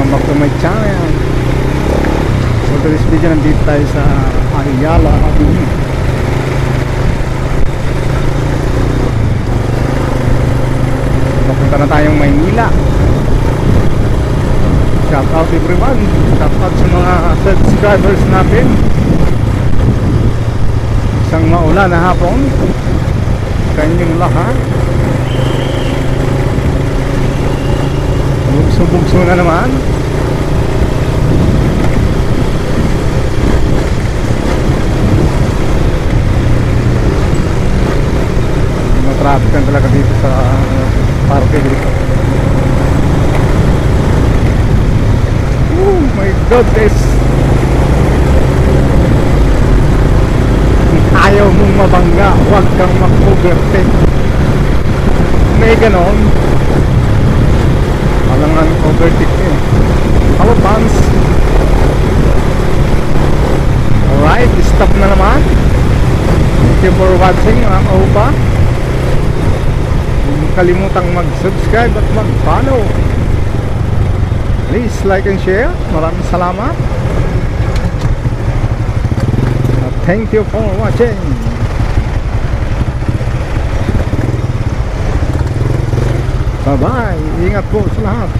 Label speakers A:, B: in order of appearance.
A: Welcome back to my channel. So to this video, nandito tayo sa Ayala Avenue. Papunta na tayong Maynila. Shout out everyone. Shout out sa mga subscribers natin. Isang maulan na hapon sa inyong lahat. Bugso na naman. Traffic kan talaga dito sa parke dito. Oh my goodness, kung ayaw mong mabangga, huwag kang mag-overtake. May ganon, alangan overtake eh. Hello fans. Alright, stop na naman. Thank you for watching mga kaupa. Huwag kalimutang mag-subscribe at mag-follow. Please like and share. Maraming salamat. Thank you for watching. Bye bye. Ingat po sa lahat.